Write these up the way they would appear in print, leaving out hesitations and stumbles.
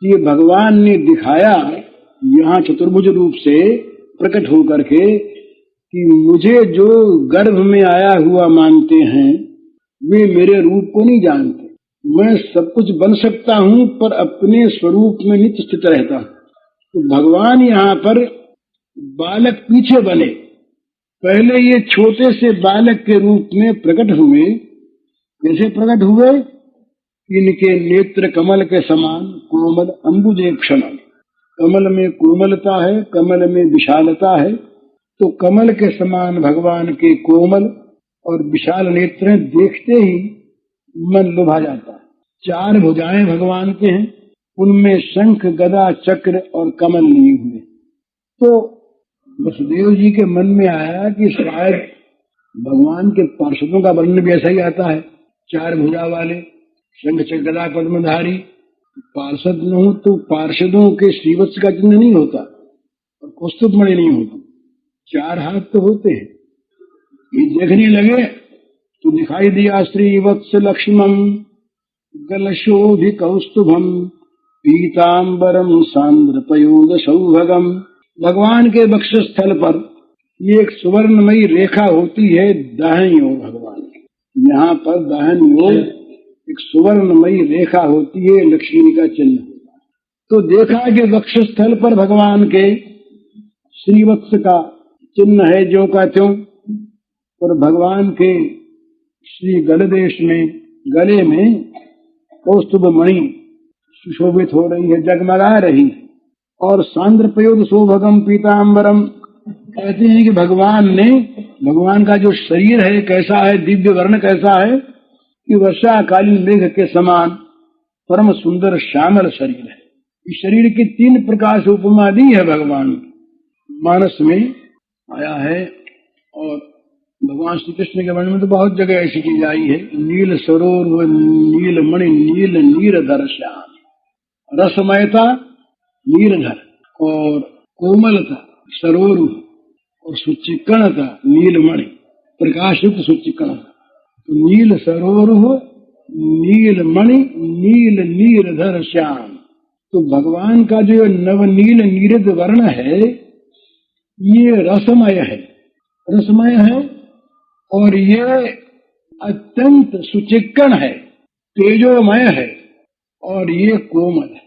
ये भगवान ने दिखाया यहाँ चतुर्भुज रूप से प्रकट होकर के कि मुझे जो गर्भ में आया हुआ मानते हैं वे मेरे रूप को नहीं जानते। मैं सब कुछ बन सकता हूँ पर अपने स्वरूप में नित्य स्थित रहता हूँ। तो भगवान यहाँ पर बालक पीछे बने, पहले ये छोटे से बालक के रूप में प्रकट हुए। कैसे प्रकट हुए? इनके नेत्र कमल के समान कोमल अंबुजे क्षण। कमल में कोमलता है, कमल में विशालता है। तो कमल के समान भगवान के कोमल और विशाल नेत्र देखते ही मन लुभा जाता है। 4 भुजाएं भगवान के हैं, उनमें शंख गदा चक्र और कमल लिए हुए। तो वसुदेव जी के मन में आया कि शायद भगवान के पार्षदों का वर्णन भी ऐसा ही आता है, 4 भुजा वाले, शंख चक्र गदा पद्मधारी। पार्षद न हो तो पार्षदों के श्रीवत्स का चिन्ह नहीं होता और कौस्तुभ मणि नहीं होती, 4 हाथ तो होते हैं। ये देखने लगे तो दिखाई दिया श्रीवत्स लक्ष्मण गलशोभि कौस्तुभम पीतांबरम सांद्र पयोद सौभगम। भगवान के वक्षस्थल पर ये एक सुवर्णमयी रेखा होती है दाहिनी ओर भगवान की। यहाँ पर दाहिनी ओर एक सुवर्णमयी रेखा होती है, लक्ष्मी का चिन्ह होता है। तो देखा कि वक्षस्थल पर भगवान के श्रीवत्स का चिन्ह है ज्यों का त्यों, और भगवान के श्री गलदेश में गले में कौस्तुभ मणि सुशोभित हो रही है, जगमगा रही है। और सांद्र पयोद सौभगम पीतांबरम, कहते हैं कि भगवान का जो शरीर है कैसा है, दिव्य वर्ण कैसा है कि वर्षाकालीन मेघ के समान परम सुंदर श्यामल शरीर है। इस शरीर की 3 प्रकार से उपमा दी है भगवान मानस में आया है। और भगवान श्री कृष्ण के वर्णन में तो बहुत जगह ऐसी की जाई है। नील सरोवर नील मणि नील नीरधर श्याम, रसमयता नीलधर और कोमलता सरोरु और सुचिक्कणता नीलमणि, प्रकाशयुक्त सुचिक्कणता। तो नील सरोरु नील मणि नील नीरधर श्याम। तो भगवान का जो नवनील नीरद वर्ण है ये रसमय है और ये अत्यंत सुचिक्कण है, तेजोमय है और ये कोमल है।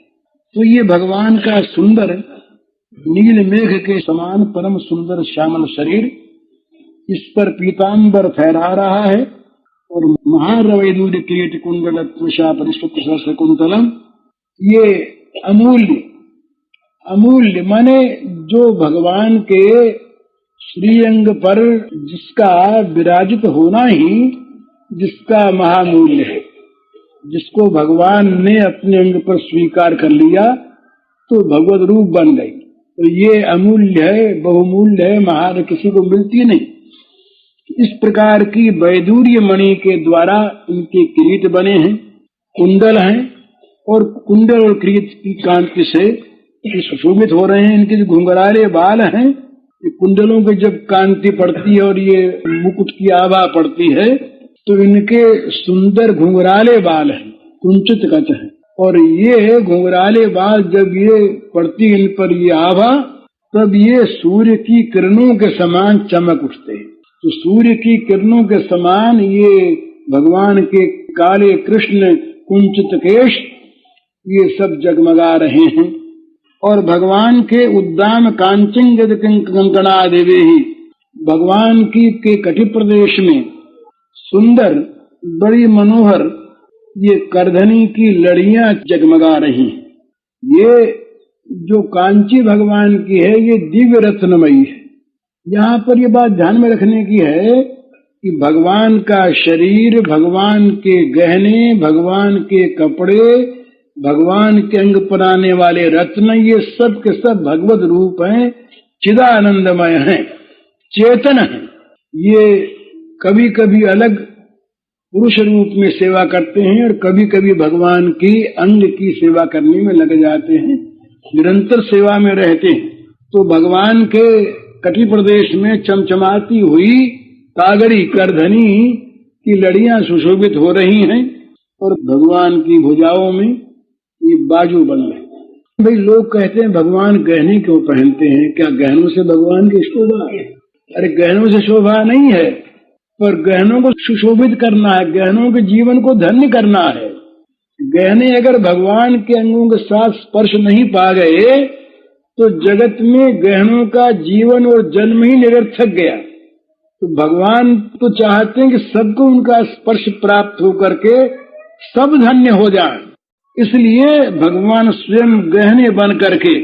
तो ये भगवान का सुंदर नील मेघ के समान परम सुंदर श्यामल शरीर, इस पर पीतांबर फहरा रहा है और महारवैदूर्य किरीट कुंडल त्वचा परिष्कृत सहस्र कुंतलम। ये अमूल्य माने जो भगवान के श्रीअंग पर जिसका विराजित होना ही जिसका महामूल्य है, जिसको भगवान ने अपने अंग पर स्वीकार कर लिया तो भगवत रूप बन गई। तो ये अमूल्य है, बहुमूल्य है, महान किसी को मिलती नहीं। इस प्रकार की वैदूर्य मणि के द्वारा इनके किरीट बने हैं, कुंडल हैं और कुंडल और किरीट की कांति से सुशोभित हो रहे हैं। इनके जो घुंघराले बाल हैं, ये कुंडलों की जब कांति पड़ती है और ये मुकुट की आभा पड़ती है तो इनके सुंदर घुंघराले बाल हैं, कुंचित कच है। और ये घुंघराले बाल जब ये पड़ती इन पर ये आभा, तब ये सूर्य की किरणों के समान चमक उठते हैं। तो सूर्य की किरणों के समान ये भगवान के काले कृष्ण कुंचित केश ये सब जगमगा रहे हैं। और भगवान के उद्दाम कांचिंग कंकणा देवे ही, भगवान की के कटि प्रदेश में सुंदर बड़ी मनोहर ये करधनी की लड़ियां जगमगा रही हैं। ये जो कांची भगवान की है ये दिव्य रत्नमयी है। यहाँ पर ये बात ध्यान में रखने की है कि भगवान का शरीर, भगवान के गहने, भगवान के कपड़े, भगवान के अंग पर आने वाले रत्न, ये सब के सब भगवत रूप हैं, चिदानंदमय हैं, चेतन हैं। ये कभी कभी अलग पुरुष रूप में सेवा करते हैं और कभी कभी भगवान की अंग की सेवा करने में लग जाते हैं, निरंतर सेवा में रहते हैं। तो भगवान के कटि प्रदेश में चमचमाती हुई तागड़ी करधनी की लड़ियां सुशोभित हो रही हैं और भगवान की भुजाओं में ये बाजू बन रहे। भाई लोग कहते हैं भगवान गहने क्यों पहनते हैं, क्या गहनों से भगवान की शोभा है? अरे गहनों से शोभा नहीं है, पर गहनों को सुशोभित करना है, गहनों के जीवन को धन्य करना है। गहने अगर भगवान के अंगों के साथ स्पर्श नहीं पा गए तो जगत में गहनों का जीवन और जन्म ही निरर्थक गया। तो भगवान तो चाहते हैं कि सबको उनका स्पर्श प्राप्त होकर के सब धन्य हो जाएं। इसलिए भगवान स्वयं गहने बन करके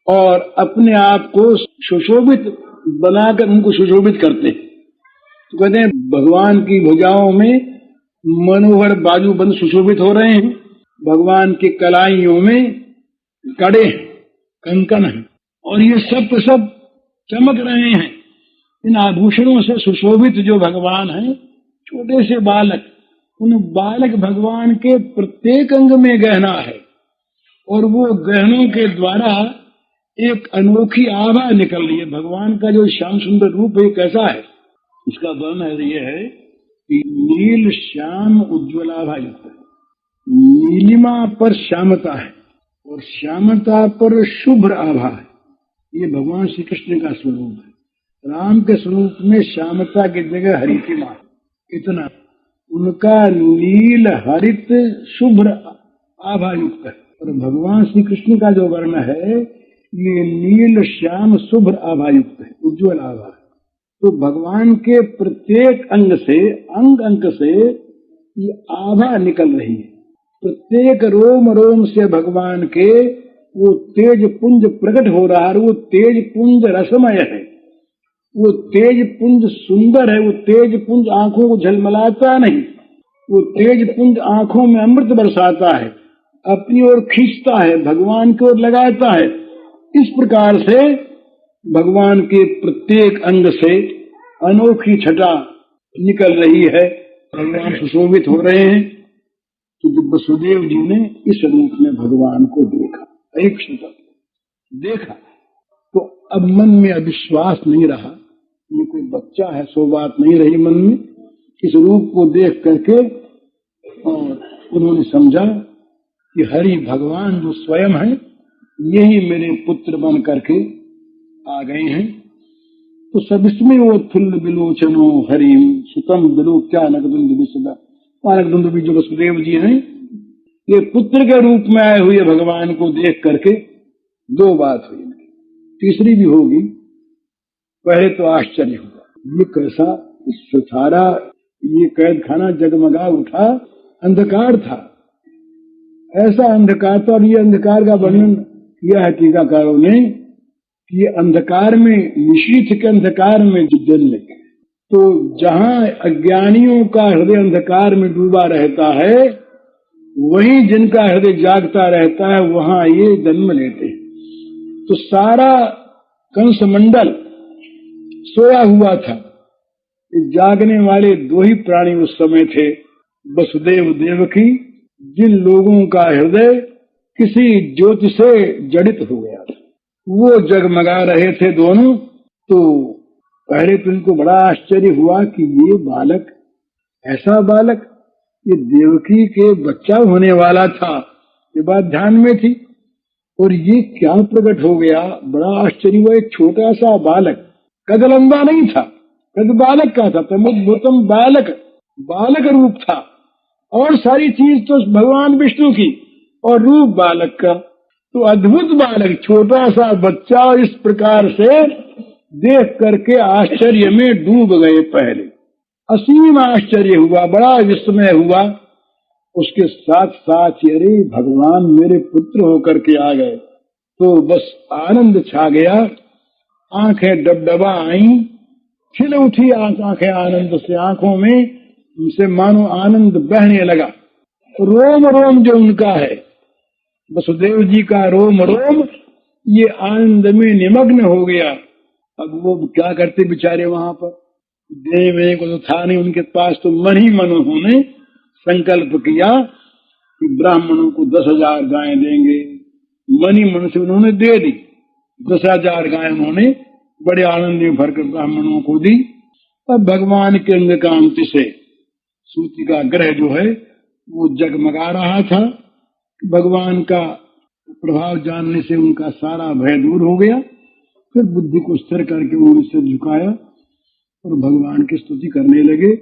और अपने आप को सुशोभित बनाकर उनको सुशोभित करते हैं। तो कहते हैं भगवान की भुजाओं में मनोहर बाजूबंद सुशोभित हो रहे हैं, भगवान की कलाइयों में कड़े हैं, कंकन है, और ये सब चमक रहे हैं। इन आभूषणों से सुशोभित जो भगवान हैं, छोटे से बालक, उन बालक भगवान के प्रत्येक अंग में गहना है, और वो गहनों के द्वारा एक अनोखी आभा निकल रही है। भगवान का जो श्याम सुंदर रूप है कैसा है, इसका वर्णन ये है कि नील श्याम उज्ज्वलाभा युक्त है। नीलिमा पर श्यामता है और श्यामता पर शुभ्र आभा है। ये भगवान श्री कृष्ण का स्वरूप है। राम के स्वरूप में श्यामता की जगह हरितिमा है। इतना उनका नील हरित शुभ्र आभा युक्त है। और भगवान श्री कृष्ण का जो वर्ण है ये नील श्याम शुभ्र आभा युक्त है, उज्ज्वल आभा है। तो भगवान के प्रत्येक अंग से अंग से ये आभा निकल रही है। प्रत्येक रोम रोम से भगवान के वो तेज पुंज प्रकट हो रहा है। वो तेज पुंज रसमय है, वो तेज पुंज सुंदर है, वो तेज पुंज आंखों को झलमलाता नहीं, वो तेज पुंज आंखों में अमृत बरसाता है, अपनी ओर खींचता है, भगवान की ओर लगाता है। इस प्रकार से भगवान के प्रत्येक अंग से अनोखी छटा निकल रही है, भगवान सुशोभित हो रहे हैं। तो जब वसुदेव जी ने इस रूप में भगवान को देखा, एक शतक देखा, तो अब मन में अविश्वास नहीं रहा, ये कोई बच्चा है सो बात नहीं रही मन में। इस रूप को देख करके और उन्होंने समझा कि हरि भगवान जो स्वयं है यही मेरे पुत्र बन करके आ गए हैं। तो सब इसमें वो थुल्ल बिलोचनो हरिम सुतम बिलोक्यानकदुंदुभि सदा। नकदुंदुभि जो वसुदेव जी हैं, ये पुत्र के रूप में आए हुए भगवान को देख करके दो बात हुई, तीसरी भी होगी। पहले तो आश्चर्य हुआ, ये कैसा सुथारा, ये कैद खाना जगमगा उठा, अंधकार था, ऐसा अंधकार था। और ये अंधकार का वर्णन किया है टीकाकारों ने कि ये अंधकार में, निशीथ के अंधकार में जन्मे। तो जहां अज्ञानियों का हृदय अंधकार में डूबा रहता है, वहीं जिनका हृदय जागता रहता है वहां ये जन्म लेते हैं। तो सारा कंस मंडल सोया हुआ था, जागने वाले दो ही प्राणी उस समय थे, वसुदेव देवकी, जिन लोगों का हृदय किसी ज्योति से जड़ित हो गया था, वो जगमगा रहे थे दोनों। तो पहले तो इनको बड़ा आश्चर्य हुआ कि ये बालक, ऐसा बालक, ये देवकी के बच्चा होने वाला था, ये बात ध्यान में थी, और ये क्या प्रकट हो गया। बड़ा आश्चर्य हुआ, एक छोटा सा बालक, कद लंबा नहीं था, कद बालक का था, तमुद्भुतम बालक, बालक रूप था, और सारी चीज तो भगवान विष्णु की, और रूप बालक का। तो अद्भुत बालक, छोटा सा बच्चा, और इस प्रकार से देख करके आश्चर्य में डूब गए। पहले असीम आश्चर्य हुआ, बड़ा विस्मय हुआ। उसके साथ साथ अरे भगवान मेरे पुत्र होकर के आ गए, तो बस आनंद छा गया। आंखें डबडबा आई, खिल उठी आंखें आनंद से, आंखों में उनसे मानो आनंद बहने लगा। रोम रोम जो उनका है, वसुदेव जी का रोम रोम ये आनंद में निमग्न हो गया। अब वो क्या करते बेचारे, वहां पर देने को तो था नहीं उनके पास, तो मन ही मन उन्होंने संकल्प किया कि ब्राह्मणों को 10,000 गायें देंगे। मन ही मन से उन्होंने दे दी, 10,000 गायें उन्होंने बड़े आनंद में भरकर ब्राह्मणों को दी। अब भगवान के अंग कांति से सूती का ग्रह जो है वो जगमगा रहा था। भगवान का प्रभाव जानने से उनका सारा भय दूर हो गया। फिर बुद्धि को स्थिर करके उन्होंने सिर झुकाया और भगवान की स्तुति करने लगे।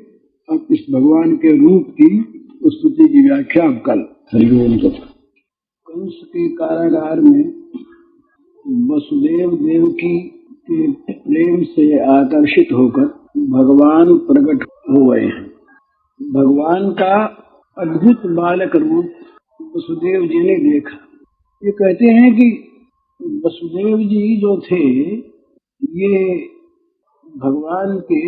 अब इस भगवान के रूप की स्तुति की व्याख्या अब कल। हरिओम कथा। कंस के कारागार में वसुदेव देवकी के प्रेम से आकर्षित होकर भगवान प्रकट हो गए हैं। भगवान का अद्भुत बालक रूप वसुदेव जी ने देखा। ये कहते हैं कि वसुदेव जी जो थे ये भगवान के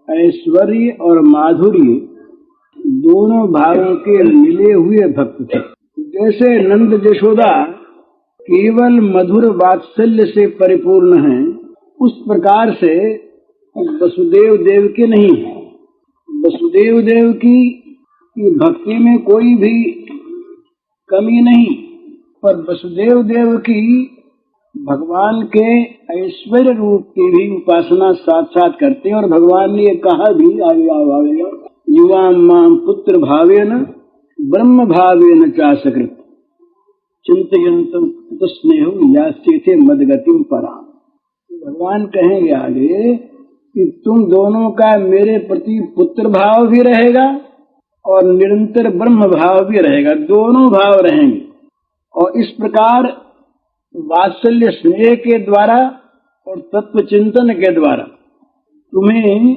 ऐश्वर्य और माधुर्य दोनों भावों के मिले हुए भक्त थे। जैसे नंद यशोदा केवल मधुर वात्सल्य से परिपूर्ण हैं, उस प्रकार से वसुदेव देव के नहीं है। वसुदेव देव की भक्ति में कोई भी कमी नहीं, पर वसुदेव देव की भगवान के ऐश्वर्य रूप की भी उपासना साथ करते हैं। और भगवान ने ये कहा भी आवेगा युवा माम पुत्र भावेन ब्रह्म भावेन चासकृत चिंतयन्तम स्नेह यास्ते मदगतिम पराम। भगवान कहेंगे आगे कि तुम दोनों का मेरे प्रति पुत्र भाव भी रहेगा और निरंतर ब्रह्म भाव भी रहेगा, दोनों भाव रहेंगे। और इस प्रकार वात्सल्य स्नेह के द्वारा और तत्व चिंतन के द्वारा तुम्हें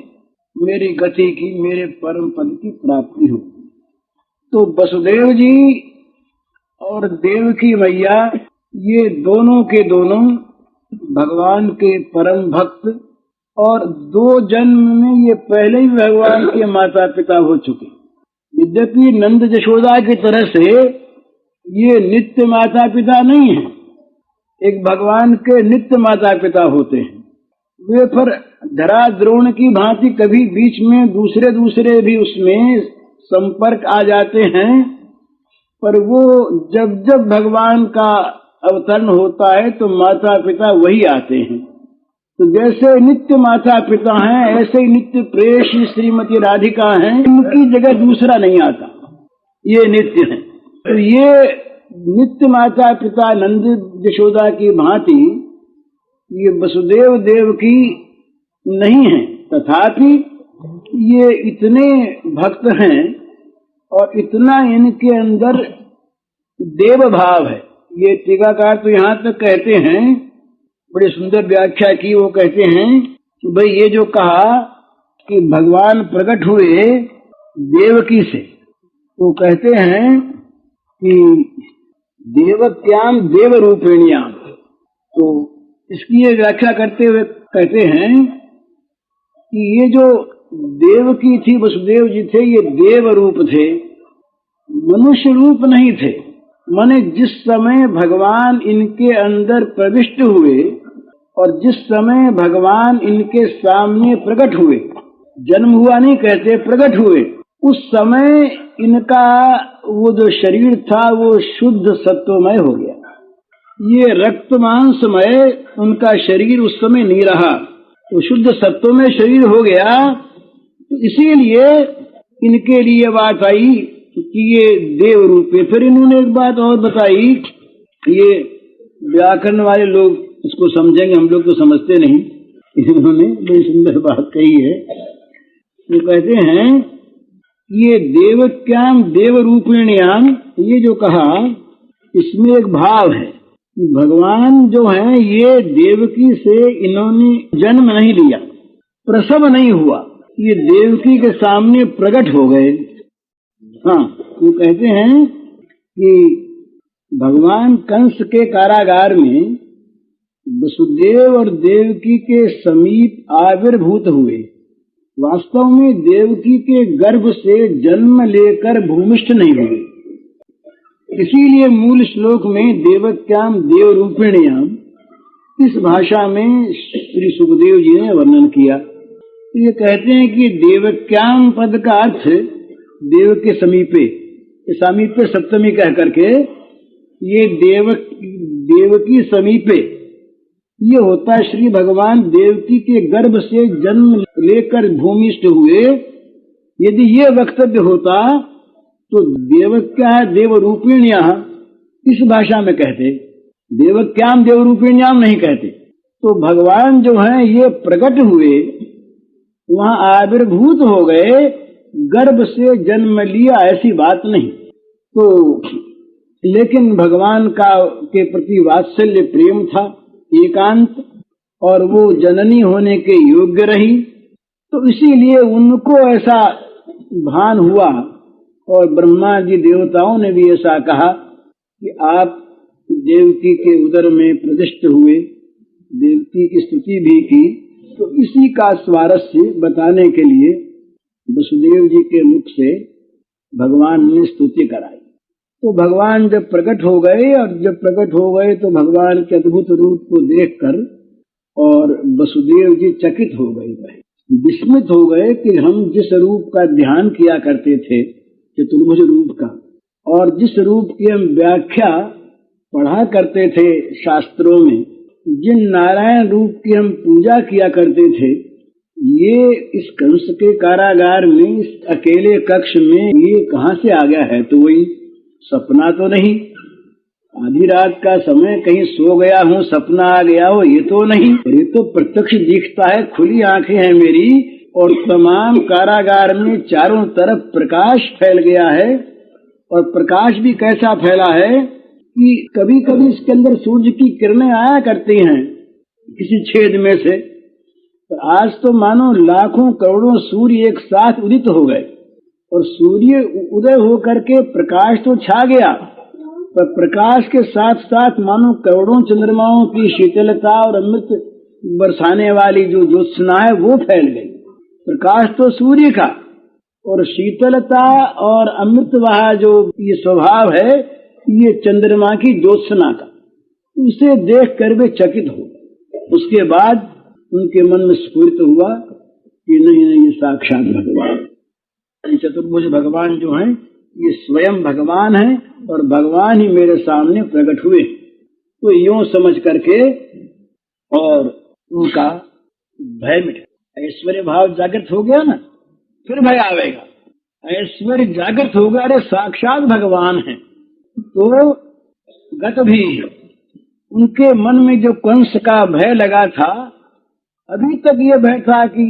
मेरी गति की, मेरे परम पद की प्राप्ति होगी। तो वसुदेव जी और देवकी मैया ये दोनों के दोनों भगवान के परम भक्त, और 2 जन्म में ये पहले ही भगवान के माता पिता हो चुके। यद्यपि नंद यशोदा की तरह से ये नित्य माता पिता नहीं है, एक भगवान के नित्य माता पिता होते हैं। वे पर धरा द्रोण की भांति कभी बीच में दूसरे भी उसमें संपर्क आ जाते हैं, पर वो जब भगवान का अवतरण होता है तो माता पिता वही आते हैं। तो जैसे नित्य माता पिता हैं, ऐसे ही नित्य प्रेयसी श्रीमती राधिका हैं, उनकी जगह दूसरा नहीं आता, ये नित्य हैं। तो ये नित्य माता पिता नंद यशोदा की भांति ये वसुदेव देव की नहीं है, तथापि ये इतने भक्त हैं और इतना इनके अंदर देव भाव है। ये टीकाकार तो यहाँ तक कहते हैं, बड़ी सुंदर व्याख्या की। वो कहते हैं कि भाई ये जो कहा कि भगवान प्रकट हुए देवकी से, वो कहते हैं कि देवक्याम देव रूपिण्याम। तो इसकी ये व्याख्या करते हुए कहते हैं कि ये जो देवकी थी, वसुदेव जी थे, ये देव रूप थे, मनुष्य रूप नहीं थे। माने जिस समय भगवान इनके अंदर प्रविष्ट हुए और जिस समय भगवान इनके सामने प्रकट हुए, जन्म हुआ नहीं कहते, प्रकट हुए, उस समय इनका वो जो शरीर था वो शुद्ध सत्वमय हो गया। ये रक्त मांसमय उनका शरीर उस समय नहीं रहा, तो शुद्ध सत्वमय शरीर हो गया। तो इसीलिए इनके लिए बात आई कि ये देव रूप है। फिर इन्होंने एक बात और बताई, ये व्याकरण वाले लोग इसको समझेंगे, हम लोग तो समझते नहीं। इन्होंने बड़ी सुंदर बात कही है। वो कहते हैं ये देवक्याम देव रूपिण्याम, ये जो कहा इसमें एक भाव है कि भगवान जो है ये देवकी से इन्होंने जन्म नहीं लिया, प्रसव नहीं हुआ, ये देवकी के सामने प्रकट हो गए। हाँ, वो कहते हैं कि भगवान कंस के कारागार में वसुदेव और देवकी के समीप आविर्भूत हुए। वास्तव में देवकी के गर्भ से जन्म लेकर भूमिष्ठ नहीं हुए। इसीलिए मूल श्लोक में देवक्याम देव रूपिण्याम इस भाषा में श्री सुखदेव जी ने वर्णन किया। तो ये कहते हैं कि देवक्याम पद का अर्थ देव के समीपे, समीपे सप्तमी कह करके ये देवकी समीपे, ये होता है श्री भगवान देवकी के गर्भ से जन्म लेकर भूमिष्ठ हुए। यदि ये वक्तव्य होता तो देवक्या देव रूपिण्या इस भाषा में कहते, देवक्याम देव रूपिण्याम नहीं कहते। तो भगवान जो हैं ये प्रकट हुए, वहां आविर्भूत हो गए, गर्भ से जन्म लिया, ऐसी बात नहीं। तो लेकिन भगवान का के प्रति वात्सल्य प्रेम था एकांत, और वो जननी होने के योग्य रही, तो इसीलिए उनको ऐसा भान हुआ। और ब्रह्मा जी देवताओं ने भी ऐसा कहा कि आप देवकी के उदर में प्रतिष्ठित हुए, देवकी की स्तुति भी की। तो इसी का स्वारस्य बताने के लिए वसुदेव जी के मुख से भगवान ने स्तुति कराई। तो भगवान जब प्रकट हो गए, और जब प्रकट हो गए तो भगवान के अद्भुत रूप को देखकर और वसुदेव जी चकित हो गए, विस्मित हो गए कि हम जिस रूप का ध्यान किया करते थे, चतुर्भुज रूप का, और जिस रूप की हम व्याख्या पढ़ा करते थे शास्त्रों में, जिन नारायण रूप की हम पूजा किया करते थे, ये इस कंस के कारागार में, इस अकेले कक्ष में ये कहाँ से आ गया है? तो वही सपना तो नहीं, आधी रात का समय कहीं सो गया हूँ, सपना आ गया हो, ये तो नहीं। ये तो प्रत्यक्ष दिखता है, खुली आंखें हैं मेरी, और तमाम कारागार में चारों तरफ प्रकाश फैल गया है। और प्रकाश भी कैसा फैला है कि कभी कभी इसके अंदर सूर्य की किरणें आया करती हैं किसी छेद में से। पर आज तो मानो लाखों करोड़ों सूर्य एक साथ उदित हो गए, और सूर्य उदय होकर के प्रकाश तो छा गया, पर प्रकाश के साथ साथ मानो करोड़ों चंद्रमाओं की शीतलता और अमृत बरसाने वाली जो ज्योत्सना है वो फैल गई। प्रकाश तो सूर्य का, और शीतलता और अमृत वहा जो ये स्वभाव है, ये चंद्रमा की ज्योत्सना का। उसे देख कर वे चकित हो गए। उसके बाद उनके मन में स्फुरित हुआ कि नहीं नहीं, ये साक्षात भगवान, चतुर्भुज भगवान जो हैं ये स्वयं भगवान हैं, और भगवान ही मेरे सामने प्रकट हुए। तो यूं समझ करके और उनका भय मिट, ऐश्वर्य भाव जागृत हो गया ना, फिर भय आवेगा। ऐश्वर्य जागृत होगा, अरे साक्षात भगवान है। तो गत भी उनके मन में जो कंस का भय लगा था, अभी तक ये भय था कि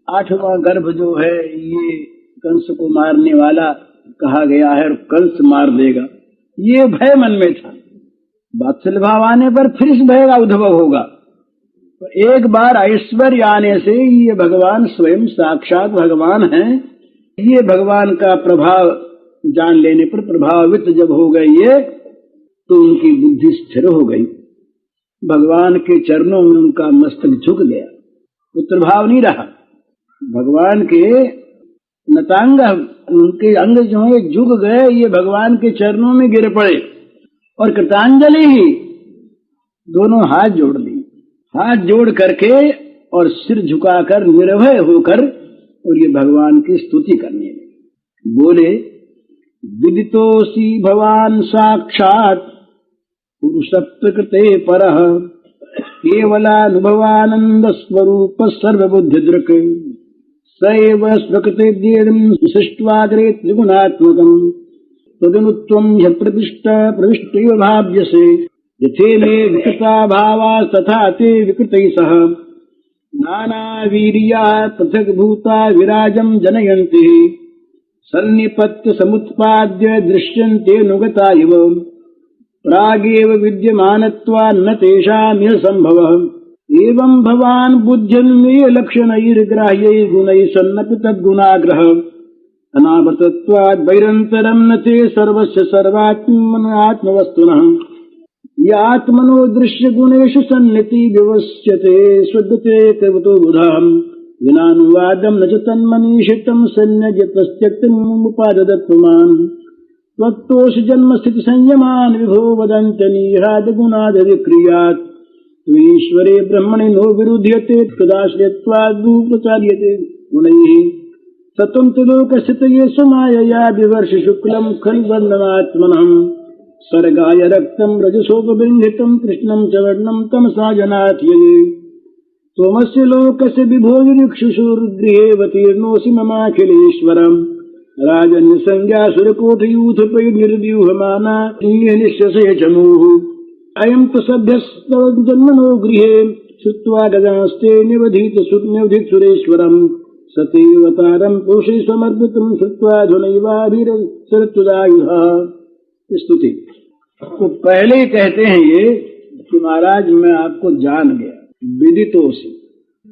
8वां गर्भ जो है ये कंस को मारने वाला कहा गया है, और कंस मार देगा, ये भय मन में था। वात्सल्य भाव आने पर फिर इस भय का उद्भव होगा। तो एक बार ऐश्वर्य आने से ये भगवान स्वयं साक्षात भगवान हैं, ये भगवान का प्रभाव जान लेने पर प्रभावित जब हो गए ये, तो उनकी बुद्धि स्थिर हो गई। भगवान के चरणों में उनका मस्तक झुक गया, पुत्र भाव नहीं रहा। भगवान के नतांग, उनके अंग जो है झुक गए, ये भगवान के चरणों में गिर पड़े, और कृतांजलि ही दोनों हाथ जोड़ ली, हाथ जोड़ करके और सिर झुकाकर निर्भय होकर, और ये भगवान की स्तुति करने लगे। बोले, विदितोऽसि भवान साक्षात पुरुष प्रकृते परः, केवलानुभवानंद स्वरूप सर्वबुद्धिदृक्, सैव प्रकृतिर्देहं सृष्ट्वाग्रे त्रिगुणात्मकम्, तदनुत्वं प्रविष्टैव भाव्यसे, यथे मे विकृता भावा तथा ते विकृतैः सह, नानावीर्या पृथक् भूता विराजं जनयन्ति, सन्निपत्य समुत्पाद्य दृश्यन्ते नुगता इव, प्रागेव विद्यमानत्वान्न तेषामिह सम्भवः, एवं भवान् बुद्ध्यन्मेय लक्षणैर्ग्राह्यैः गुणैः सन्नपि तद्गुणाग्रह, अनावृतत्वाद् वैरन्तरं न ते सर्वस्य सर्वात्मवस्तुनः, यात्मनो दृश्य गुणेषु सन्निति विवस्यते स्वगते कवतो बुधः, विनानुवादं न च तन्मनीषितं सन्न्यजतस्त्यक्तमुपाददत्तमान्, त्वत्तोष जन्म स्थिति संयमान् विभो वदन्त्यनीहाद गुणाद विक्रियात्, ईश्वरे ब्रह्मणि नो विरुध्यते तदाश्रयत्वाद्प्रचार्यते गुणैः, तत्त्वं त्रिलोकस्थितये स्वमायया विवर्ष शुक्लं खल्वन्दनात्मनः, सर्गाय रक्तं रजसोपबिम्बितं कृष्णं च वर्णं तमसा जनात्यये, त्वमस्य लोकस्य विभोरिक्षुषुर्गृहेऽवतीर्णोऽसि ममाखिलेश्वरम्, राजन्य संज्ञा सुरकोट यूथ पय निर्व्यूहमाना निश्चसे चमूः अयं तो सभ्यस्तव जन्मनो गृहे श्रुत्वा गजास्ते निवधित सुरेश्वरम् सतीवतारम् पोषे समर्पितम् श्रुत्वा धुनैवाभिरसरत्वदायुधा। स्तुति। तो पहले कहते हैं ये कि महाराज मैं आपको जान गया, विदितोऽसि।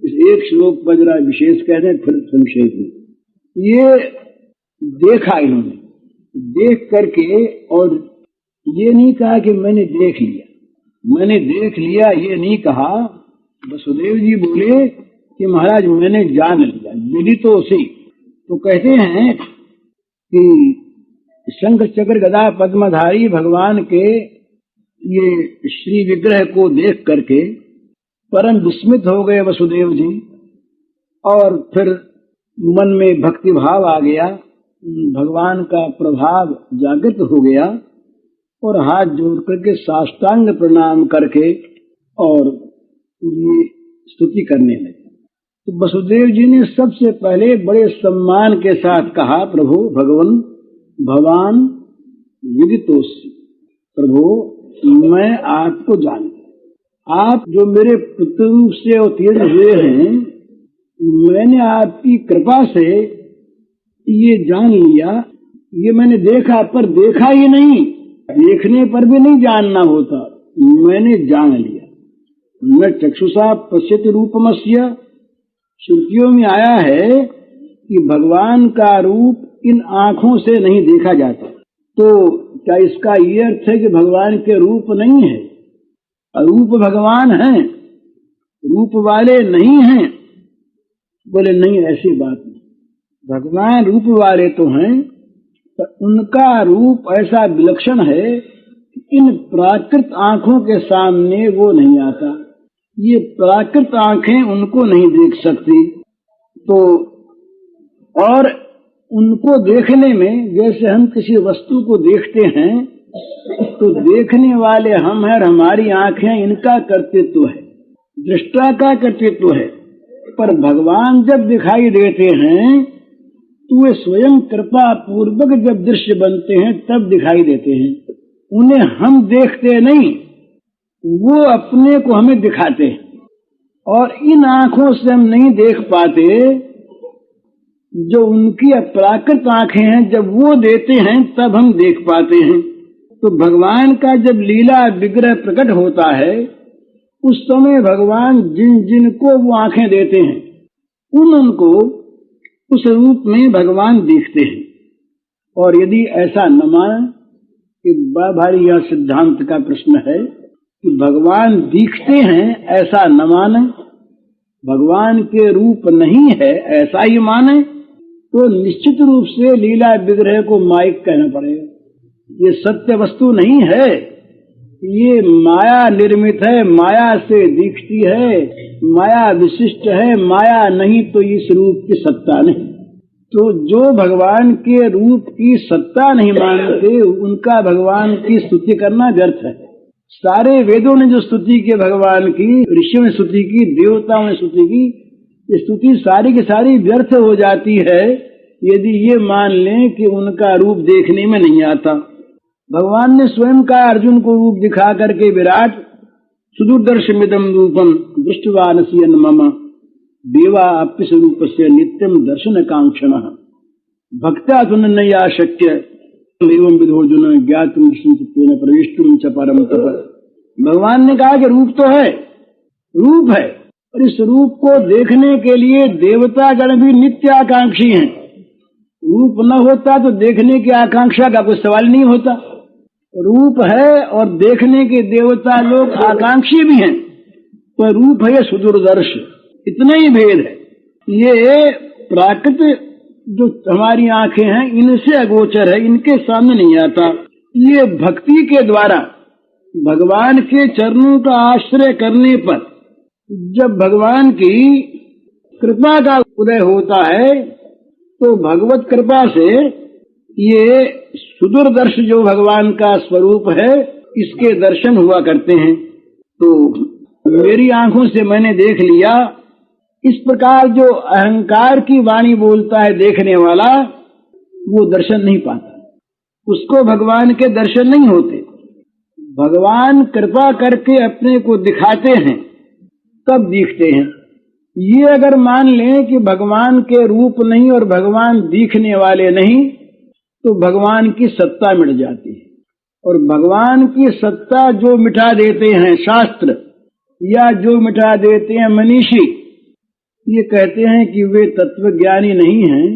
इस एक श्लोक पर जरा विशेष कहते हैं, फिर संक्षेप में ये देखा इन्होंने, देख करके, और ये नहीं कहा कि मैंने देख लिया, मैंने देख लिया ये नहीं कहा। वसुदेव जी बोले कि महाराज मैंने जान लिया, विदितोऽसि। तो कहते हैं कि शंख चक्र गदा पद्मधारी भगवान के ये श्री विग्रह को देख करके परम विस्मित हो गए वसुदेव जी, और फिर मन में भक्ति भाव आ गया, भगवान का प्रभाव जागृत हो गया, और हाथ जोड़ करके साष्टांग प्रणाम करके और ये स्तुति करने लगे। तो वसुदेव जी ने सबसे पहले बड़े सम्मान के साथ कहा, प्रभु भगवान भगवान विदितोऽसि, प्रभु मैं आपको जानता, आप जो मेरे पुत्र रूप से अवतीर्ण हुए हैं, मैंने आपकी कृपा से ये जान लिया। ये मैंने देखा, पर देखा ही नहीं, देखने पर भी नहीं जानना होता, मैंने जान लिया। न चक्षुषा पश्यति रूपमस्य, श्रुतियों में आया है कि भगवान का रूप इन आंखों से नहीं देखा जाता। तो क्या इसका ये अर्थ है कि भगवान के रूप नहीं है? अरूप भगवान हैं, रूप वाले नहीं हैं? बोले नहीं, ऐसी बात नहीं, भगवान रूप वाले तो हैं, पर उनका रूप ऐसा विलक्षण है कि इन प्राकृत आंखों के सामने वो नहीं आता। ये प्राकृत आंखें उनको नहीं देख सकती। तो और उनको देखने में, जैसे हम किसी वस्तु को देखते हैं तो देखने वाले हम हैं और हमारी आंखें इनका कर्तृत्व है, दृष्टा का कर्तृत्व है। पर भगवान जब दिखाई देते हैं तो वे स्वयं कृपा पूर्वक जब दृश्य बनते हैं तब दिखाई देते हैं, उन्हें हम देखते नहीं, वो अपने को हमें दिखाते हैं। और इन आंखों से हम नहीं देख पाते, जो उनकी अपराकृत आंखें हैं, जब वो देते हैं तब हम देख पाते हैं। तो भगवान का जब लीला विग्रह प्रकट होता है, उस समय भगवान जिन जिन को वो आंखें देते हैं उनको उस रूप में भगवान दिखते हैं। और यदि ऐसा न माने, कि बड़ा भारी यह सिद्धांत का प्रश्न है कि भगवान दिखते हैं, ऐसा न माने, भगवान के रूप नहीं है ऐसा ही माने, तो निश्चित रूप से लीला विग्रह को माइक कहना पड़ेगा। ये सत्य वस्तु नहीं है, ये माया निर्मित है, माया से दिखती है, माया विशिष्ट है, माया नहीं तो इस रूप की सत्ता नहीं। तो जो भगवान के रूप की सत्ता नहीं मानते, उनका भगवान की स्तुति करना व्यर्थ है। सारे वेदों ने जो स्तुति की भगवान की, ऋषियों ने स्तुति की, देवताओं ने स्तुति की, ये स्तुति सारी की सारी व्यर्थ हो जाती है यदि ये मान लें कि उनका रूप देखने में नहीं आता। भगवान ने स्वयं का अर्जुन को रूप दिखा करके, विराट सुदूरदर्शमिदं रूपम दृष्ट्वा नश्यन् मम देवा अप्य स्वरूपस्य नित्यं दर्शन कांक्षणः भक्त्या तुनया शक्य एवं विधोर्जुन ज्ञातुं विष्णुत्वेन प्रविष्टुं च परम तप। भगवान ने कहा कि रूप तो है, रूप है, और इस रूप को देखने के लिए देवतागण भी नित्य आकांक्षी हैं। रूप न होता तो देखने की आकांक्षा का कोई सवाल नहीं होता। रूप है और देखने के देवता लोग आकांक्षी भी हैं, पर रूप है सुदूरदर्श, इतना ही भेद है। ये प्राकृत जो हमारी आंखें हैं इनसे अगोचर है, इनके सामने नहीं आता। ये भक्ति के द्वारा भगवान के चरणों का आश्रय करने पर जब भगवान की कृपा का उदय होता है, तो भगवत कृपा से ये सुदूरदर्श जो भगवान का स्वरूप है, इसके दर्शन हुआ करते हैं। तो मेरी आंखों से मैंने देख लिया। इस प्रकार जो अहंकार की वाणी बोलता है देखने वाला, वो दर्शन नहीं पाता, उसको भगवान के दर्शन नहीं होते। भगवान कृपा करके अपने को दिखाते हैं, तब दिखते हैं। ये अगर मान लें कि भगवान के रूप नहीं और भगवान दिखने वाले नहीं, तो भगवान की सत्ता मिट जाती है। और भगवान की सत्ता जो मिटा देते हैं शास्त्र, या जो मिटा देते हैं मनीषी, ये कहते हैं कि वे तत्वज्ञानी नहीं हैं,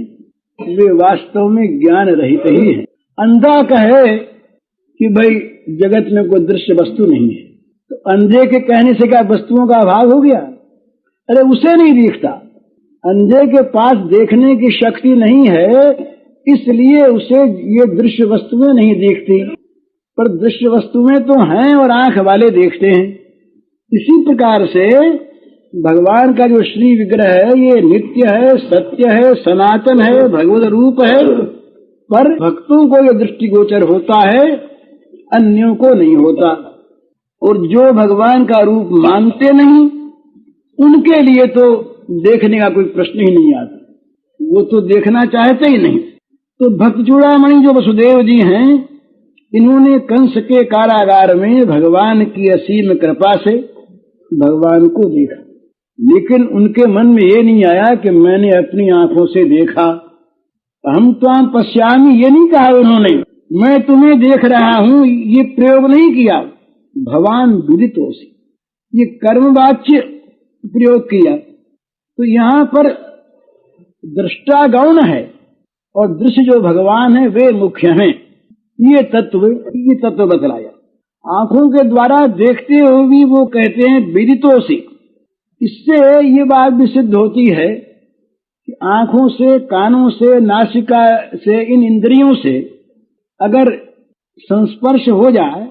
वे वास्तव में ज्ञान रहित ही हैं। अंधा कहे कि भाई जगत में कोई दृश्य वस्तु नहीं है, तो अंधे के कहने से क्या वस्तुओं का अभाव हो गया? अरे उसे नहीं दिखता, अंधे के पास देखने की शक्ति नहीं है, इसलिए उसे ये दृश्य वस्तुएं नहीं दिखती। पर दृश्य वस्तुएं तो हैं और आंख वाले देखते हैं। इसी प्रकार से भगवान का जो श्री विग्रह है ये नित्य है, सत्य है, सनातन है, भगवत रूप है, पर भक्तों को ये दृष्टिगोचर होता है, अन्यों को नहीं होता। और जो भगवान का रूप मानते नहीं, उनके लिए तो देखने का कोई प्रश्न ही नहीं आता, वो तो देखना चाहते ही नहीं। तो भक्त चूड़ामणि जो वसुदेव जी हैं, इन्होंने कंस के कारागार में भगवान की असीम कृपा से भगवान को देखा, लेकिन उनके मन में ये नहीं आया कि मैंने अपनी आंखों से देखा। हम त्वाम पश्यामि ये नहीं कहा उन्होंने, मैं तुम्हें देख रहा हूं, ये प्रयोग नहीं किया। भवान विदितोसि, ये कर्मवाच्य प्रयोग किया। तो यहाँ पर दृष्टा गौण है और दृश्य जो भगवान है वे मुख्य हैं। ये तत्व बतलाया। आंखों के द्वारा देखते हुए भी वो कहते हैं विदितोसि। इससे ये बात भी सिद्ध होती है कि आंखों से, कानों से, नासिका से, इन इंद्रियों से अगर संस्पर्श हो जाए,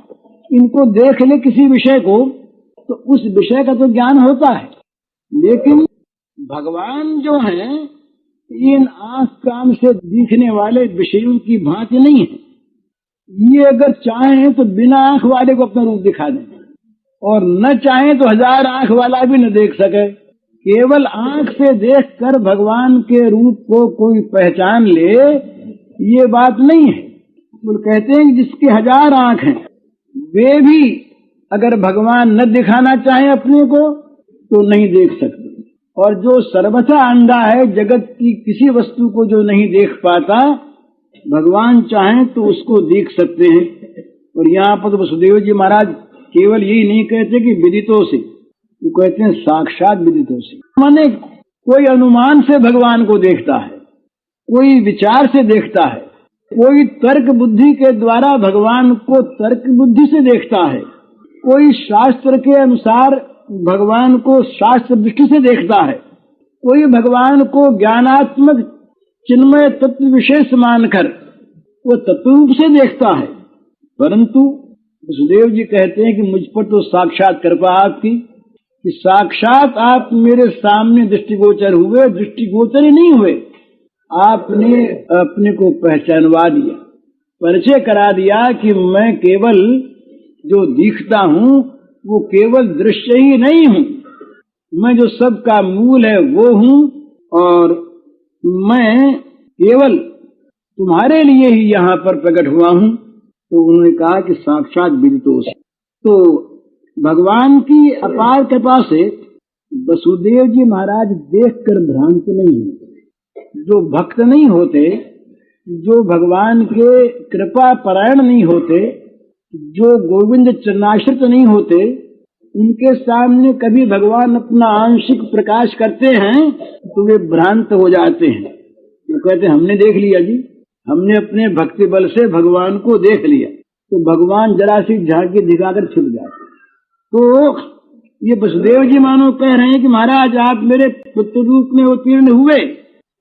इनको देख ले किसी विषय को, तो उस विषय का तो ज्ञान होता है। लेकिन भगवान जो है इन आंख कान से दिखने वाले विषयों की भांति नहीं है। ये अगर चाहें तो बिना आंख वाले को अपना रूप दिखा दें, और न चाहें तो 1000 आंख वाला भी न देख सके। केवल आंख से देखकर भगवान के रूप को कोई पहचान ले, ये बात नहीं है। वो कहते हैं कि जिसके 1000 आंख हैं, वे भी अगर भगवान न दिखाना चाहे अपने को तो नहीं देख सकते। और जो सर्वथा अंधा है, जगत की किसी वस्तु को जो नहीं देख पाता, भगवान चाहें तो उसको देख सकते हैं। और यहाँ पर तो वसुदेव जी महाराज केवल यही नहीं कहते कि विदितों से, वो कहते हैं साक्षात विदितों से। माने कोई अनुमान से भगवान को देखता है, कोई विचार से देखता है, कोई तर्क बुद्धि के द्वारा भगवान को तर्क बुद्धि से देखता है, कोई शास्त्र के अनुसार भगवान को शास्त्र दृष्टि से देखता है, कोई भगवान को ज्ञानात्मक चिन्मय तत्व विशेष मानकर वो तत्व रूप से देखता है। परंतु वसुदेव जी कहते हैं कि मुझ पर तो साक्षात कृपा आपकी, कि साक्षात आप मेरे सामने दृष्टिगोचर हुए। दृष्टिगोचर ही नहीं हुए, आपने अपने को पहचानवा दिया, परिचय करा दिया कि मैं केवल जो दिखता हूँ वो केवल दृश्य ही नहीं हूँ, मैं जो सबका मूल है वो हूँ, और मैं केवल तुम्हारे लिए ही यहाँ पर प्रकट हुआ हूँ। तो उन्होंने कहा कि साक्षात विदितोष। तो भगवान की अपार कृपा से वसुदेव जी महाराज देखकर भ्रांत नहीं होते। जो भक्त नहीं होते, जो भगवान के कृपा परायण नहीं होते, जो गोविंद चरणाश्रित नहीं होते, उनके सामने कभी भगवान अपना आंशिक प्रकाश करते हैं तो वे भ्रांत हो जाते हैं। वो कहते हैं हमने देख लिया जी, हमने अपने भक्ति बल से भगवान को देख लिया। तो भगवान जरा सी झांकी दिखाकर छिप जाते। तो ये वसुदेव जी मानो कह रहे हैं कि महाराज आप मेरे पुत्र रूप में उत्तीर्ण हुए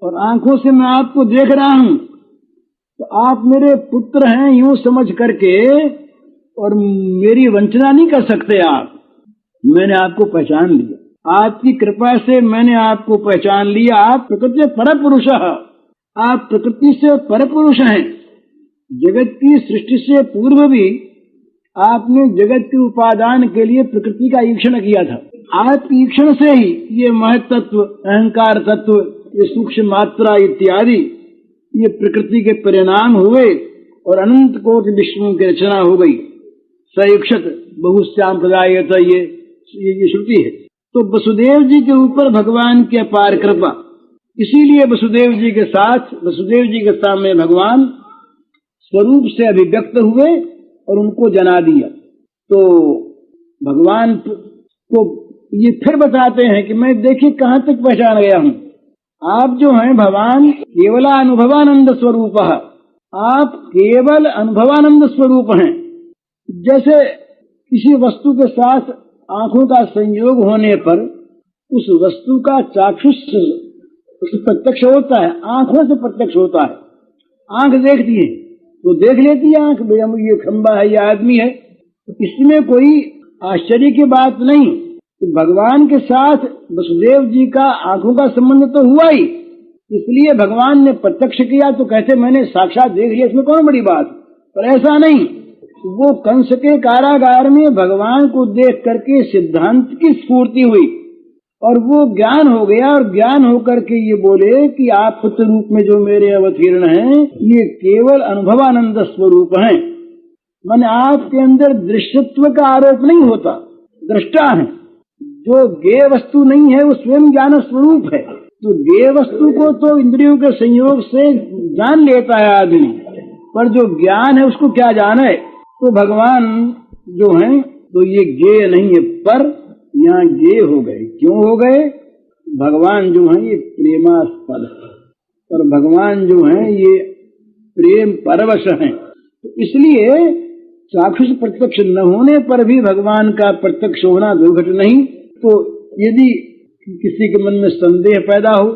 और आंखों से मैं आपको देख रहा हूँ, तो आप मेरे पुत्र हैं यूं समझ करके और मेरी वंचना नहीं कर सकते आप। मैंने आपको पहचान लिया, आपकी कृपा से मैंने आपको पहचान लिया। आप प्रकृति पर पुरुष, आप प्रकृति से पर पुरुष हैं। जगत की सृष्टि से पूर्व भी आपने जगत के उपादान के लिए प्रकृति का ईक्षण किया था। आप ईक्षण से ही ये महत्त्व, अहंकार तत्व, ये सूक्ष्म मात्रा इत्यादि, ये प्रकृति के परिणाम हुए और अनंत कोटि विश्वों की रचना हो गई। सयुक्षत बहुश्याम प्रदायत ये श्रुति है। तो वसुदेव जी के ऊपर भगवान की अपार कृपा, इसीलिए वसुदेव जी के सामने भगवान स्वरूप से अभिव्यक्त हुए और उनको जना दिया। तो भगवान को ये फिर बताते हैं कि मैं देखिए कहाँ तक पहचान गया हूँ। आप जो हैं भगवान केवल अनुभवानंद स्वरूप, आप केवल अनुभवानंद स्वरूप हैं। जैसे किसी वस्तु के साथ आंखों का संयोग होने पर उस वस्तु का चाक्षुष प्रत्यक्ष होता है, आंखों से प्रत्यक्ष होता है। आंख देखती है तो देख लेती है आंख, ये खंबा है, ये आदमी है, तो इसमें कोई आश्चर्य की बात नहीं। तो भगवान के साथ वसुदेव जी का आंखों का संबंध तो हुआ ही, इसलिए भगवान ने प्रत्यक्ष किया तो कहते मैंने साक्षात देख लिया, इसमें कौन बड़ी बात। पर ऐसा नहीं, वो कंस के कारागार में भगवान को देख करके सिद्धांत की स्फूर्ति हुई और वो ज्ञान हो गया, और ज्ञान होकर के ये बोले कि आप पुत्र रूप में जो मेरे अवतीर्ण हैं ये केवल अनुभवानंद स्वरूप हैं। माने आपके अंदर दृश्यत्व का आरोप नहीं होता, दृष्टा है। जो गेय वस्तु नहीं है वो स्वयं ज्ञान स्वरूप है। तो गेय वस्तु को तो इंद्रियों के संयोग से जान लेता है आदमी, पर जो ज्ञान है उसको क्या जाने। तो भगवान जो हैं तो ये गेय नहीं है, पर यहाँ गेय हो गए। क्यों हो गए? भगवान जो हैं ये प्रेमास्पद है, और भगवान जो हैं ये प्रेम परवश हैं। तो इसलिए चाक्षुष प्रत्यक्ष न होने पर भी भगवान का प्रत्यक्ष होना दुर्घट नहीं। तो यदि किसी के मन में संदेह पैदा हो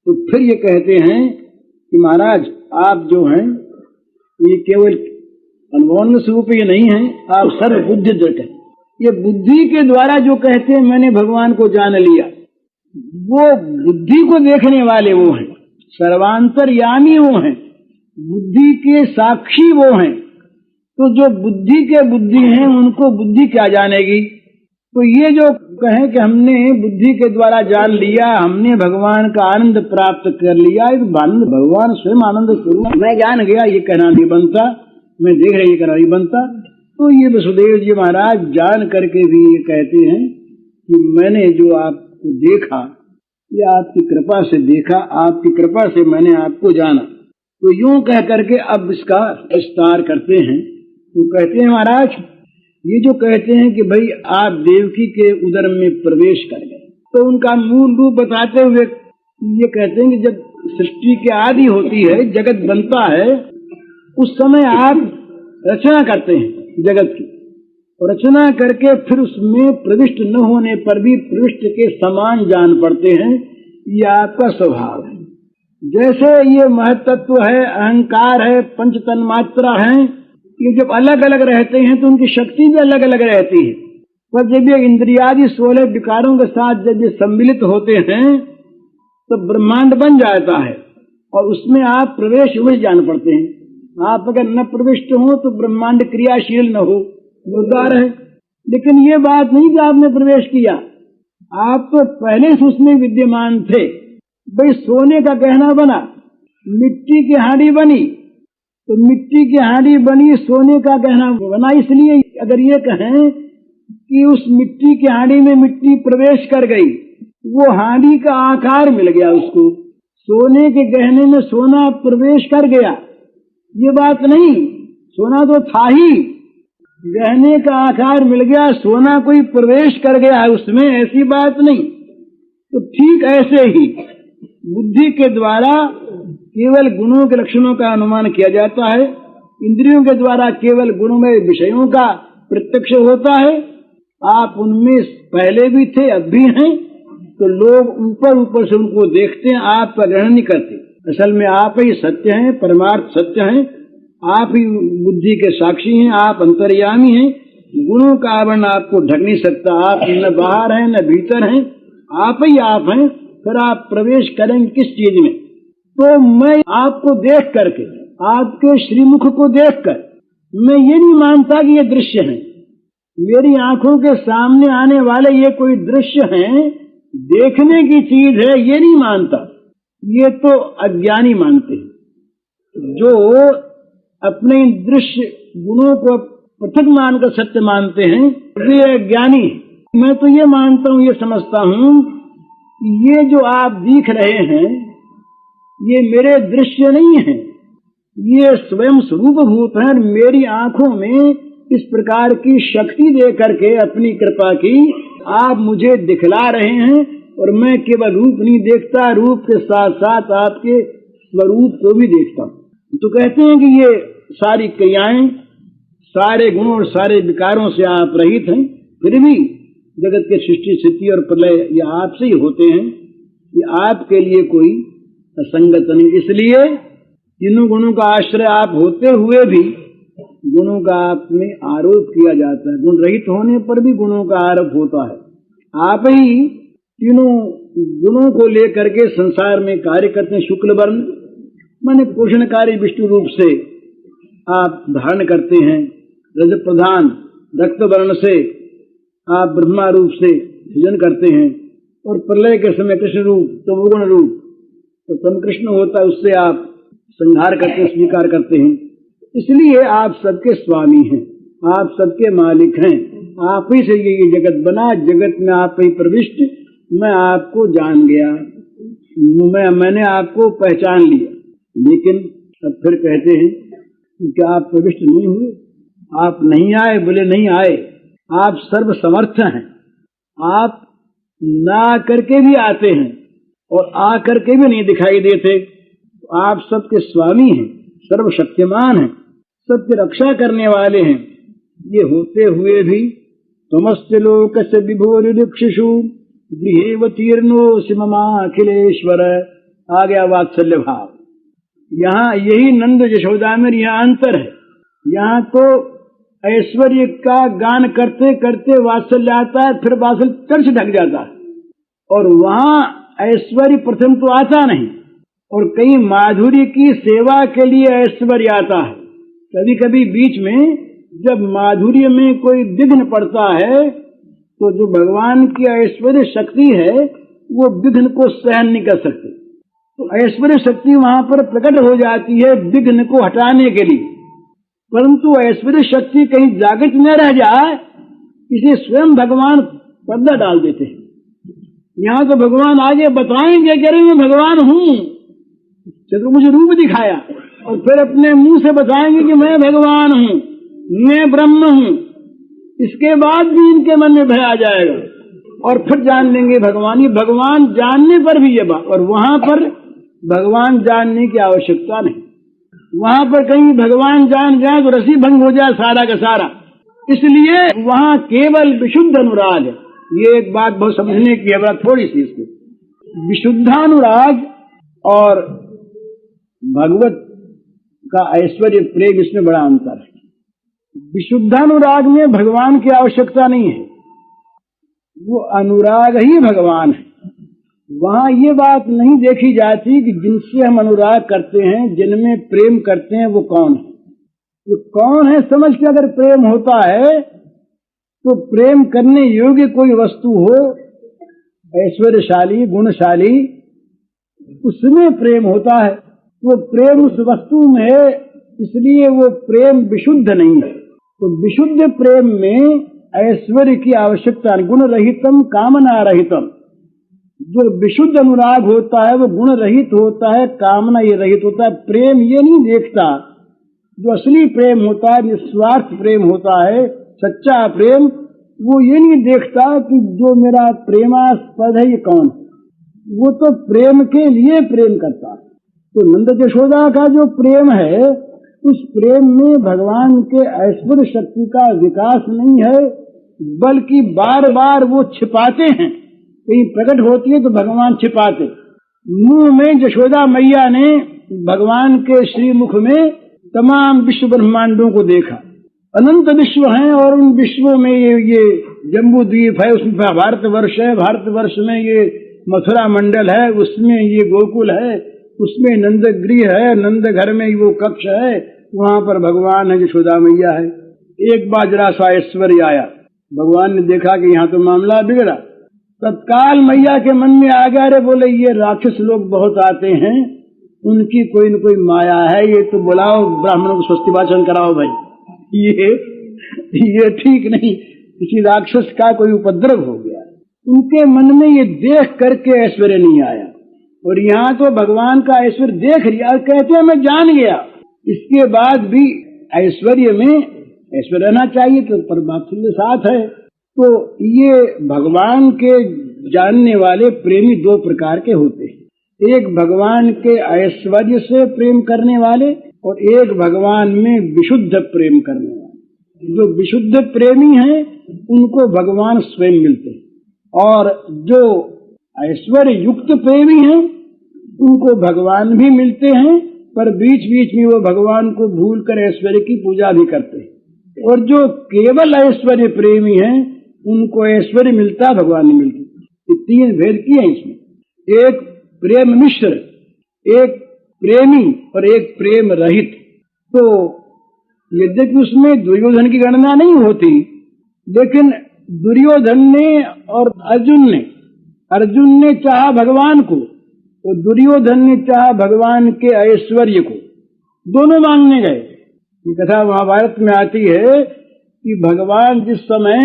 तो फिर ये कहते हैं कि महाराज आप जो हैं ये केवल अनुभवानंद स्वरूप ये नहीं है, आप सर्व बुद्धि दृढ़ हैं। ये बुद्धि के द्वारा जो कहते हैं मैंने भगवान को जान लिया, वो बुद्धि को देखने वाले वो हैं, सर्वांतर्यामी वो हैं, बुद्धि के साक्षी वो हैं। तो जो बुद्धि के बुद्धि हैं उनको बुद्धि क्या जानेगी। तो ये जो कहें कि हमने बुद्धि के द्वारा जान लिया, हमने भगवान का आनंद प्राप्त कर लिया, भगवान स्वयं आनंद स्वरूप, मैं जान गया, ये कहना नहीं बनता। मैं देख रहा, ये कहना नहीं बनता। तो ये वसुदेव जी महाराज जान करके भी ये कहते हैं कि मैंने जो आपको देखा, ये आपकी कृपा से देखा, आपकी कृपा से मैंने आपको जाना। तो यूं कह करके अब इसका विस्तार करते हैं। तो कहते हैं महाराज ये जो कहते हैं कि भाई आप देवकी के उदर में प्रवेश कर गए, तो उनका मूल रूप बताते हुए ये कहते हैं कि जब सृष्टि की आदि होती है, जगत बनता है, उस समय आप रचना करते हैं जगत की, और रचना करके फिर उसमें प्रविष्ट न होने पर भी प्रविष्ट के समान जान पड़ते हैं। ये आपका स्वभाव है। जैसे ये महत्त्व है, अहंकार है, पंच तन्मात्रा है, ये जब अलग अलग रहते हैं तो उनकी शक्ति भी अलग अलग रहती है। पर जब ये इंद्रियादि 16 विकारों के साथ जब ये सम्मिलित होते हैं तो ब्रह्मांड बन जाता है, और उसमें आप प्रवेश अवश्य जान पड़ते हैं। आप अगर न प्रविष्ट हो तो ब्रह्मांड क्रियाशील न हो, मुर्दार है। लेकिन ये बात नहीं कि आपने प्रवेश किया, आप तो पहले से उसमें विद्यमान थे। भाई सोने का गहना बना, मिट्टी की हांडी बनी, तो मिट्टी की हांडी बनी, सोने का गहना बना। इसलिए अगर ये कहें कि उस मिट्टी की हांडी में मिट्टी प्रवेश कर गई, वो हांडी का आकार मिल गया उसको, सोने के गहने में सोना प्रवेश कर गया, ये बात नहीं। सोना तो था ही, गहने का आकार मिल गया, सोना कोई प्रवेश कर गया है उसमें, ऐसी बात नहीं। तो ठीक ऐसे ही बुद्धि के द्वारा केवल गुणों के लक्षणों का अनुमान किया जाता है, इंद्रियों के द्वारा केवल गुणमय विषयों का प्रत्यक्ष होता है। आप उनमें पहले भी थे, अब भी हैं, तो लोग ऊपर ऊपर से उनको देखते हैं, आपका ग्रहण नहीं करते। असल में आप ही सत्य हैं, परमार्थ सत्य हैं, आप ही बुद्धि के साक्षी हैं, आप अंतर्यामी हैं। गुणों का आवरण आपको ढक नहीं सकता, आप न बाहर हैं न भीतर हैं, आप ही आप हैं। फिर आप प्रवेश करेंगे किस चीज में? तो मैं आपको देख करके, आपके श्रीमुख को देखकर, मैं ये नहीं मानता कि ये दृश्य है, मेरी आंखों के सामने आने वाले ये कोई दृश्य हैं, देखने की चीज है, ये नहीं मानता। ये तो अज्ञानी मानते हैं। जो अपने दृश्य गुणों को पृथक मानकर सत्य मानते हैं वे ज्ञानी। मैं तो ये मानता हूँ, ये समझता हूँ, ये जो आप दिख रहे हैं ये मेरे दृश्य नहीं है, ये स्वयं स्वरूप भूत है। मेरी आंखों में इस प्रकार की शक्ति दे करके अपनी कृपा की आप मुझे दिखला रहे हैं, और मैं केवल रूप नहीं देखता, रूप के साथ साथ आपके स्वरूप को भी देखता हूँ। तो कहते हैं कि ये सारी क्रियाएं, सारे गुणों और सारे विकारों से आप रहित हैं, फिर भी जगत के सृष्टि स्थिति और प्रलय ये आपसे ही होते हैं, ये आपके लिए कोई असंगत नहीं। इसलिए तीनों गुणों का आश्रय आप होते हुए भी गुणों का आप में आरोप किया जाता है। गुण रहित होने पर भी गुणों का आरोप होता है। आप ही तीनों गुणों को लेकर के संसार में कार्य करते हैं। शुक्ल वर्ण माने पोषणकारी विष्णु रूप से आप धारण करते हैं, रज प्रधान रक्त वर्ण से आप ब्रह्मा रूप से सृजन करते हैं, और प्रलय के समय कृष्ण रूप तमोगुण रूप तो तम कृष्ण होता है, उससे आप संहार करते हैं, स्वीकार करते हैं। इसलिए आप सबके स्वामी हैं, आप सबके मालिक हैं। आप ही से ये जगत बना, जगत में आप ही प्रविष्ट। मैं आपको जान गया, मैंने आपको पहचान लिया। लेकिन अब फिर कहते हैं कि आप प्रविष्ट नहीं हुए, आप नहीं आए। बोले नहीं आए, आप सर्व समर्थ हैं, आप ना करके भी आते हैं और आ करके भी नहीं दिखाई देते। आप सबके स्वामी हैं, सर्वशक्तिमान हैं, सबकी रक्षा करने वाले हैं। ये होते हुए भी तमस्य लोकस्य विभोरिक्षिषु गृहेवतीर्णो सिममाखिलेश्वर। आ गया वात्सल्य भाव। यहाँ यही नंद यशोदा में यहाँ अंतर है। यहाँ तो ऐश्वर्य का गान करते करते वात्सल्य आता है, फिर वात्सल्य तर से ढक जाता है, और वहाँ ऐश्वर्य प्रथम तो आता नहीं, और कहीं माधुर्य की सेवा के लिए ऐश्वर्य आता है। कभी कभी बीच में जब माधुर्य में कोई विघ्न पड़ता है तो जो भगवान की ऐश्वर्य शक्ति है वो विघ्न को सहन नहीं कर सकती, तो ऐश्वर्य शक्ति वहां पर प्रकट हो जाती है विघ्न को हटाने के लिए। परंतु ऐश्वर्य शक्ति कहीं जागृत न रह जाए, इसे स्वयं भगवान पर्दा डाल देते हैं। यहाँ तो भगवान आगे बताएंगे कि अरे मैं भगवान हूँ, चतुर्भुज रूप दिखाया, और फिर अपने मुंह से बताएंगे कि मैं भगवान हूँ, मैं ब्रह्म हूँ। इसके बाद भी इनके मन में भय आ जाएगा, और फिर जान लेंगे भगवान। ये भगवान जानने पर भी ये बात, और वहां पर भगवान जानने की आवश्यकता नहीं। वहां पर कहीं भगवान जान जाए तो रसी भंग हो जाए सारा का सारा। इसलिए वहां केवल विशुद्ध अनुराग है। ये एक बात बहुत समझने की है, थोड़ी सी इसको। विशुद्धानुराग और भगवत का ऐश्वर्य प्रेम, इसमें बड़ा अंतर है। विशुद्धानुराग में भगवान की आवश्यकता नहीं है, वो अनुराग ही भगवान है। वहां ये बात नहीं देखी जाती कि जिनसे हम अनुराग करते हैं, जिनमें प्रेम करते हैं, वो कौन है। वो कौन है समझ के अगर प्रेम होता है तो प्रेम करने योग्य कोई वस्तु हो, ऐश्वर्यशाली गुणशाली, उसमें प्रेम होता है। वो प्रेम उस वस्तु में है, इसलिए वो प्रेम विशुद्ध नहीं है। तो विशुद्ध प्रेम में ऐश्वर्य की आवश्यकता नहीं। गुण रहितम कामना रहितम। जो विशुद्ध अनुराग होता है वो गुण रहित होता है, कामना ये रहित होता है। प्रेम ये नहीं देखता, जो असली प्रेम होता है, निस्वार्थ प्रेम होता है, सच्चा प्रेम, वो ये नहीं देखता कि जो मेरा प्रेमास्पद है ये कौन है। वो तो प्रेम के लिए प्रेम करता है। तो नंद यशोदा का जो प्रेम है, उस प्रेम में भगवान के ऐश्वर्य शक्ति का विकास नहीं है, बल्कि बार बार वो छिपाते हैं। कहीं प्रकट होती है तो भगवान छिपाते। मुंह में यशोदा मैया ने भगवान के श्रीमुख में तमाम विश्व ब्रह्मांडों को देखा। अनंत विश्व हैं, और उन विश्वों में ये जम्बू द्वीप है, उसमें भारतवर्ष है, भारतवर्ष में ये मथुरा मंडल है, उसमें ये गोकुल है, उसमें नंद गृह है, नंद घर में वो कक्ष है, वहां पर भगवान है, यशोदा मैया है। एक बार जरा सा ऐश्वर्य आया, भगवान ने देखा कि यहाँ तो मामला बिगड़ा। तत्काल मैया के मन में आ गया, अरे बोले ये राक्षस लोग बहुत आते हैं, उनकी कोई न कोई माया है, ये तो बुलाओ ब्राह्मणों को स्वस्ति वाचन कराओ भाई। ये ठीक नहीं, किसी राक्षस का कोई उपद्रव हो गया। उनके मन में ये देख करके ऐश्वर्य नहीं आया, और यहाँ तो भगवान का ऐश्वर्य देख लिया, कहते हैं मैं जान गया। इसके बाद भी ऐश्वर्य में ऐश्वर्य रहना चाहिए, तो परमात्मा साथ है। तो ये भगवान के जानने वाले प्रेमी दो प्रकार के होते हैं, एक भगवान के ऐश्वर्य से प्रेम करने वाले, और एक भगवान में विशुद्ध प्रेम करने वाले। जो विशुद्ध प्रेमी हैं उनको भगवान स्वयं मिलते हैं, और जो ऐश्वर्य युक्त प्रेमी हैं उनको भगवान भी मिलते हैं, पर बीच बीच में वो भगवान को भूल कर ऐश्वर्य की पूजा भी करते हैं। और जो केवल ऐश्वर्य प्रेमी हैं उनको ऐश्वर्य मिलता, भगवान नहीं मिलती। ये तीन भेद किए हैं इसमें, एक प्रेम मिश्र, एक प्रेमी और एक प्रेम रहित। तो यद्यपि उसमें दुर्योधन की गणना नहीं होती, लेकिन दुर्योधन ने और अर्जुन ने चाहा भगवान को, तो दुर्योधन ने चाहा भगवान के ऐश्वर्य को, दोनों मांगने गए। ये कथा महाभारत में आती है कि भगवान जिस समय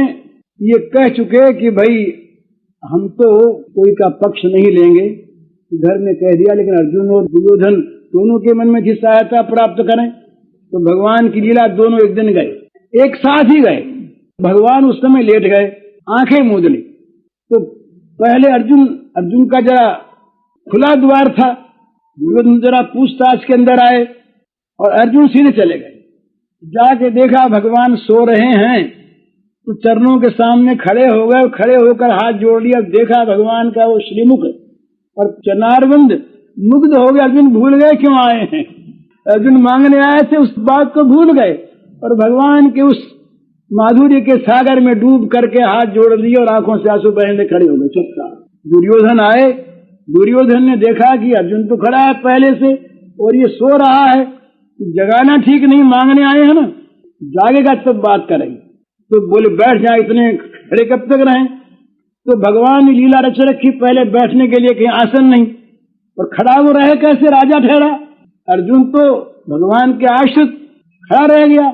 ये कह चुके कि भाई हम तो कोई का पक्ष नहीं लेंगे, घर में कह दिया, लेकिन अर्जुन और दुर्योधन दोनों के मन में थी सहायता प्राप्त करें, तो भगवान की लीला दोनों एक दिन गए, एक साथ ही गए। भगवान उस समय लेट गए, आंखें मूंद ली। तो पहले अर्जुन का जरा खुला द्वार था, दुर्योधन जरा पूछताछ के अंदर आए, और अर्जुन सीधे चले गए। जाके देखा भगवान सो रहे हैं, तो चरणों के सामने खड़े हो गए, खड़े होकर हाथ जोड़ लिया। देखा भगवान का वो श्रीमुख और चनारविंद, मुग्ध हो गए। अर्जुन भूल गए क्यों आए हैं, अर्जुन मांगने आए थे उस बात को भूल गए, और भगवान के उस माधुर्य के सागर में डूब करके हाथ जोड़ लिए और आंखों से आंसू बहने खड़े हो गए चुपचाप। दुर्योधन आए, दुर्योधन ने देखा कि अर्जुन तो खड़ा है पहले से और ये सो रहा है, जगाना ठीक नहीं, मांगने आए हैं ना, जागेगा तब बात करेंगे। तो बोले बैठ जाए, इतने खड़े कब तक रहें। तो भगवान ने लीला रच रखी, पहले बैठने के लिए कहीं आसन नहीं, और खड़ा वो रहे कैसे, राजा ठहरा। अर्जुन तो भगवान के आश्रित खड़ा रह गया,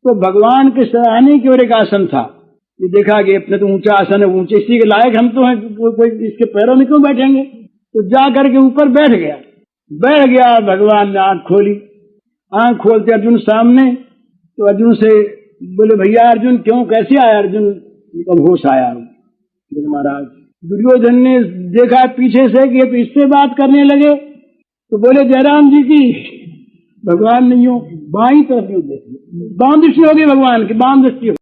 तो भगवान के सराहने की ओर एक आसन था। ये देखा कि अपने तो ऊंचा आसन है, ऊंचे इसी के लायक हम तो हैं, कोई इसके पैरों में क्यों बैठेंगे। तो जा करके ऊपर बैठ गया। भगवान ने आंख खोली, आंख खोलते अर्जुन सामने, तो अर्जुन से बोले भैया अर्जुन क्यों, कैसे आया। अर्जुन का होश आया। महाराज दुर्योधन ने देखा पीछे से कि तो इससे बात करने लगे, तो बोले जयराम जी की भगवान नहीं हो, बाईं तरफ यूं देखिए, बाम दृष्टि होगी भगवान की, बाम दृष्टि